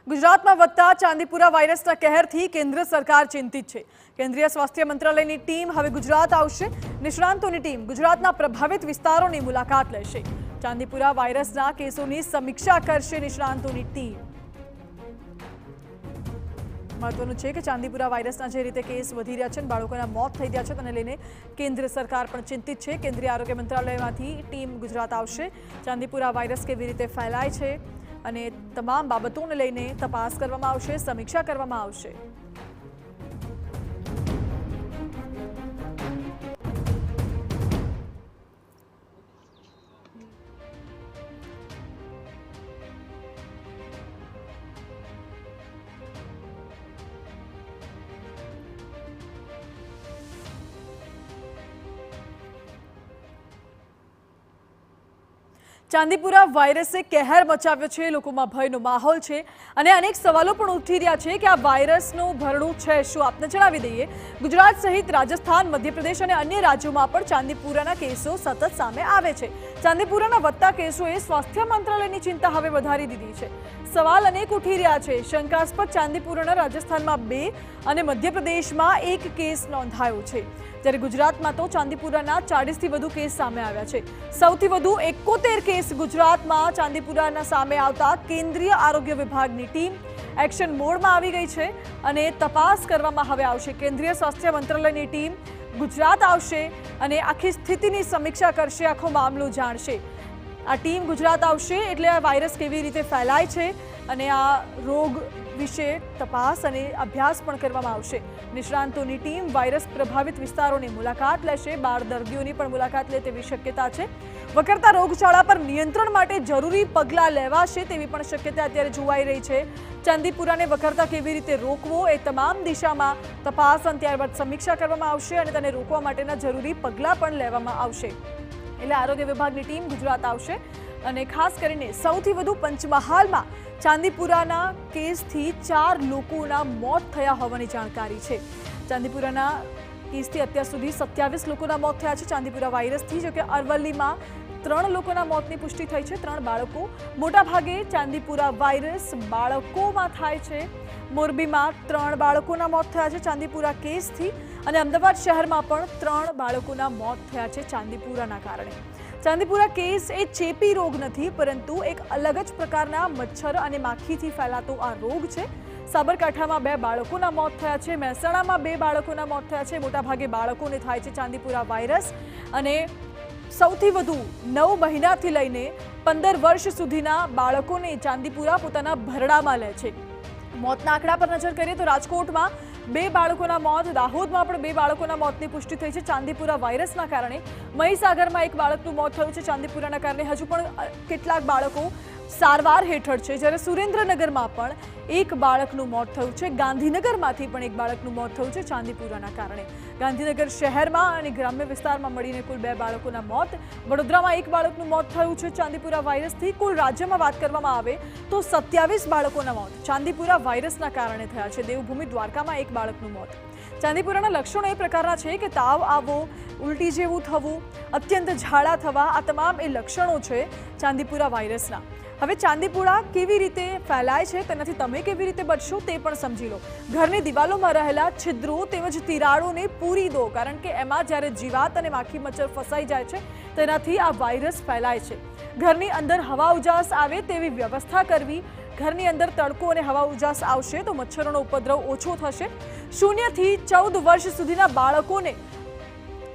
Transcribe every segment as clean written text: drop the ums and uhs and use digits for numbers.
ગુજરાતમાં વધતા ચાંદીપુરા વાયરસના કહેરથી કેન્દ્ર સરકાર ચિંતિત છે। કેન્દ્રીય સ્વાસ્થ્ય મંત્રાલયની ટીમ હવે ગુજરાત આવશે। નિષ્ણાંતોની ટીમ ગુજરાતના પ્રભાવિત વિસ્તારોની મુલાકાત લેશે। ચાંદીપુરા વાયરસના કેસોની સમીક્ષા કરશે નિષ્ણાંતોની ટીમ। મહત્વનું છે કે ચાંદીપુરા વાયરસના જે રીતે કેસ વધી રહ્યા છે, બાળકોના મોત થઈ રહ્યા છે, તેને લઈને કેન્દ્ર સરકાર પણ ચિંતિત છે। કેન્દ્રીય આરોગ્ય મંત્રાલયમાંથી ટીમ ગુજરાત આવશે। ચાંદીપુરા વાયરસ કેવી રીતે ફેલાય છે અને તમામ બાબતોને લઈને તપાસ કરવામાં આવશે, સમીક્ષા કરવામાં આવશે। ચાંદીપુરા વાયરસે કહેર મચાવ્યો છે, લોકોમાં ભયનો માહોલ છે અને અનેક સવાલો પણ ઉઠી રહ્યા છે કે આ વાયરસનું ભરડું છે શું। આપને જણાવી દઈએ, ગુજરાત સહિત રાજસ્થાન, મધ્યપ્રદેશ અને અન્ય રાજ્યોમાં પણ ચાંદીપુરાના કેસો સતત સામે આવે છે। ચાંદીપુરાના વધતા કેસોએ સ્વાસ્થ્ય મંત્રાલયની ચિંતા હવે વધારી દીધી છે। સવાલ અનેક ઉઠી રહ્યા છે। શંકાસ્પદ ચાંદીપુરાના રાજસ્થાનમાં 2 અને મધ્યપ્રદેશમાં 1 કેસ નોંધાયો છે, જ્યારે ગુજરાતમાં તો ચાંદીપુરાના 40થી વધુ કેસ સામે આવ્યા છે। સૌથી વધુ 71 કેસ ગુજરાતમાં ચાંદીપુરાના સામે આવતા કેન્દ્રીય આરોગ્ય વિભાગની ટીમ એક્શન મોડમાં આવી ગઈ છે અને તપાસ કરવામાં હવે આવશે। કેન્દ્રીય સ્વાસ્થ્ય મંત્રાલયની ટીમ ગુજરાત આવશે અને આખી સ્થિતિની સમીક્ષા કરશે, આખો મામલો જાણશે। આ ટીમ ગુજરાત આવશે એટલે આ વાયરસ કેવી રીતે ફેલાય છે અને આ રોગ વિશે તપાસ અને અભ્યાસ પણ કરવામાં આવશે। નિષ્ણાંતોની ટીમ વાયરસ પ્રભાવિત વિસ્તારોની મુલાકાત લેશે, બાળ દર્દીઓની પણ મુલાકાત લે તેવી શક્યતા છે। વકરતા રોગચાળા પર નિયંત્રણ માટે જરૂરી પગલાં લેવાશે તેવી પણ શક્યતા અત્યારે જોવાઈ રહી છે। ચાંદીપુરાને વકરતા કેવી રીતે રોકવો એ તમામ દિશામાં તપાસ અને ત્યારબાદ સમીક્ષા કરવામાં આવશે અને તેને રોકવા માટેના જરૂરી પગલાં પણ લેવામાં આવશે। એટલે આરોગ્ય વિભાગની ટીમ ગુજરાત આવશે અને ખાસ કરીને સૌથી વધુ પંચમહાલમાં ચાંદીપુરાના કેસથી 4 લોકોના મોત થયા હોવાની જાણકારી છે। ચાંદીપુરાના કેસથી અત્યાર સુધી 27 લોકોના મોત થયા છે ચાંદીપુરા વાયરસથી, જો કે અરવલ્લીમાં 3 લોકોના મોતની પુષ્ટિ થઈ છે, 3 બાળકો। મોટાભાગે ચાંદીપુરા વાયરસ બાળકોમાં થાય છે। મોરબીમાં 3 બાળકોના મોત થયા છે ચાંદીપુરા કેસથી અને અમદાવાદ શહેરમાં પણ 3 બાળકોના મોત થયા છે ચાંદીપુરાના કારણે। ચાંદીપુરા કેસ એ ચેપી રોગ નથી, પરંતુ એક અલગ જ પ્રકારના મચ્છર અને માખીથી ફેલાતો આ રોગ છે। સાબરકાંઠામાં 2 બાળકોના મોત થયા છે, મહેસાણામાં 2 બાળકોના મોત થયા છે। મોટાભાગે બાળકોને થાય છે ચાંદીપુરા વાયરસ અને સૌથી વધુ 9 મહિનાથી લઈને 15 વર્ષ સુધીના બાળકોને ચાંદીપુરા પોતાના ભરડામાં લે છે। મોતના આંકડા પર નજર કરીએ તો રાજકોટમાં 2 બાળકોના મોત, દાહોદમાં પણ 2 બાળકોના મોતની પુષ્ટિ થઈ છે ચાંદીપુરા વાયરસના કારણે। મહીસાગરમાં 1 બાળકનું મોત થયું છે ચાંદીપુરાના કારણે। હજુ પણ કેટલાક બાળકો સારવાર હેઠળ છે, જ્યારે સુરેન્દ્રનગરમાં પણ 1 બાળકનું મોત થયું છે। ગાંધીનગરમાંથી પણ 1 બાળકનું મોત થયું છે ચાંદીપુરાના કારણે। ગાંધીનગર શહેરમાં અને ગ્રામ્ય વિસ્તારમાં મળીને કુલ 2 બાળકોના મોત। વડોદરામાં 1 બાળકનું મોત થયું છે ચાંદીપુરા વાયરસથી। કુલ રાજ્યમાં વાત કરવામાં આવે તો 27 બાળકોના મોત ચાંદીપુરા વાયરસના કારણે થયા છે। દેવભૂમિ દ્વારકામાં 1 બાળકનું મોત। ચાંદીપુરાના લક્ષણો એ પ્રકારના છે કે તાવ આવવો, ઉલટી જેવું થવું, અત્યંત ઝાડા થવા, આ તમામ એ લક્ષણો છે ચાંદીપુરા વાયરસના। હવે ચાંદીપુરા કેવી રીતે ફેલાય છે તેનાથી તમે કેવી રીતે બચશો તે પણ સમજી લો। ઘરની દિવાલોમાં રહેલા છિદ્રો તેમજ તિરાડોને પૂરી દો, કારણ કે એમાં જ્યારે જીવાત અને માખી મચ્છર ફસાઈ જાય છે તેનાથી આ વાયરસ ફેલાય છે। ઘરની અંદર હવા ઉજાસ આવે તેવી વ્યવસ્થા કરવી। ઘરની અંદર તડકો અને હવા ઉજાસ આવશે તો મચ્છરોનો ઉપદ્રવ ઓછો થશે। 0 થી 14 વર્ષ સુધીના બાળકોને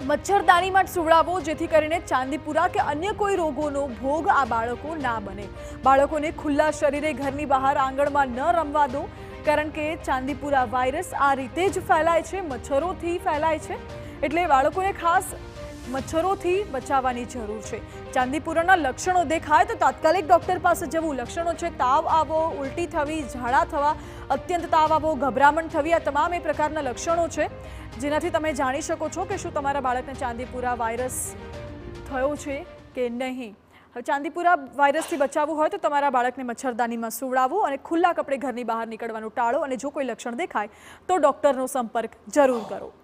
મચ્છરદાનીમાં સુવડાવો, જેથી કરીને ચાંદીપુરા કે અન્ય કોઈ રોગોનો ભોગ આ બાળકો ના બને। બાળકોને ખુલ્લા શરીરે ઘરની બહાર આંગણમાં ન રમવા દો, કારણ કે ચાંદીપુરા વાયરસ આ રીતે જ ફેલાય છે, મચ્છરોથી ફેલાય છે। એટલે બાળકોને ખાસ મચ્છરોથી બચાવવાની જરૂર છે। ચાંદીપુરાના લક્ષણો દેખાય તો તાત્કાલિક ડોક્ટર પાસે જવું। લક્ષણો છે તાવ આવવો, ઉલટી થવી, ઝાડા થવા, અત્યંત તાવ આવવો, ગભરામણ થવી, આ તમામ એ પ્રકારના લક્ષણો છે જેનાથી તમે જાણી શકો છો કે શું તમારા બાળકને ચાંદીપુરા વાયરસ થયો છે કે નહીં। હવે ચાંદીપુરા વાયરસથી બચાવવું હોય તો તમારા બાળકને મચ્છરદાનીમાં સુવડાવવું અને ખુલ્લા કપડે ઘરની બહાર નીકળવાનું ટાળો અને જો કોઈ લક્ષણ દેખાય તો ડોક્ટરનો સંપર્ક જરૂર કરો।